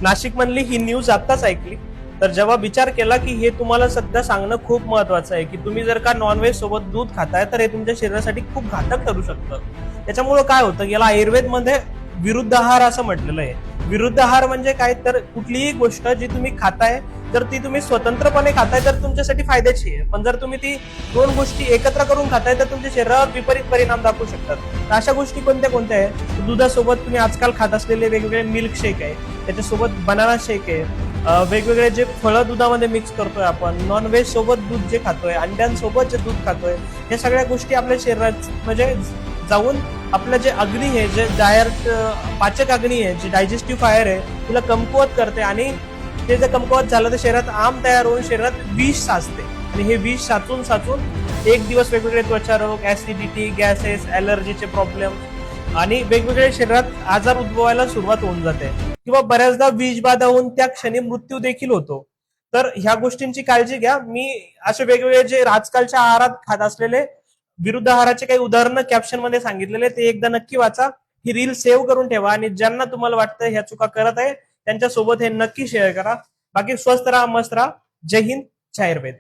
नाशिक मधली ही न्यूज आत्ताच ऐकली, तर जेव्हा विचार केला की हे तुम्हाला सध्या सांगणं खूप महत्वाचं आहे की तुम्ही जर का नॉनव्हेज सोबत दूध खाताय तर हे तुमच्या शरीरासाठी खूप घातक ठरू शकतं. त्याच्यामुळं काय होतं, याला आयुर्वेदमध्ये विरुद्ध आहार असं म्हटलेलं आहे. विरुद्ध आहार म्हणजे काय, तर कुठलीही गोष्ट जी तुम्ही खाताय तर ती तुम्ही स्वतंत्रपणे खाताय तर तुमच्यासाठी फायद्याची आहे, पण जर तुम्ही ती दोन गोष्टी एकत्र करून खाताय तर तुमच्या शरीरावर विपरीत परिणाम दाखवू शकतात. तर अशा गोष्टी कोणत्या कोणत्या आहे, दुधासोबत तुम्ही आजकाल खात असलेले वेगवेगळे मिल्क शेक आहे, त्याच्यासोबत बनाना शेक आहे, वेगवेगळे जे फळं दुधामध्ये मिक्स करतोय आपण, नॉनव्हेज सोबत दूध जे खातोय, अंड्यांसोबत जे दूध खातोय, हे सगळ्या गोष्टी आपल्या शरीरात म्हणजे जाऊन आपलं जे अग्नी आहे, जे पाचक अग्नी आहे, जे डायजेस्टिव्ह फायर आहे, तिला कमकुवत करते आणि ते जर कमकुवत झालं तर शरीरात आम तयार होऊन शरीरात विष साचते आणि हे विष साचून साचून एक दिवस वेगवेगळे त्वचारोग, ऍसिडिटी, गॅसेस, ॲलर्जीचे प्रॉब्लेम आणि वेगवेगळे शरीरात आजार उद्भवायला सुरुवात होऊन जाते किंवा बऱ्याचदा विषबाधा होऊन त्या क्षणी मृत्यू देखील होतो. तर ह्या गोष्टींची काळजी घ्या. मी असे वेगवेगळे जे आजकालच्या आहारात खात असलेले विरुद्ध आहाराचे काही उदाहरणं कॅप्शन मध्ये सांगितलेले, ते एकदा नक्की वाचा. ही रील सेव्ह करून ठेवा आणि ज्यांना तुम्हाला वाटतं ह्या चुका करत आहे त्यांच्यासोबत हे नक्की शेअर करा. बाकी स्वस्थ राहा, मस्त राहा. जय हिंद, जय आयुर्वेद.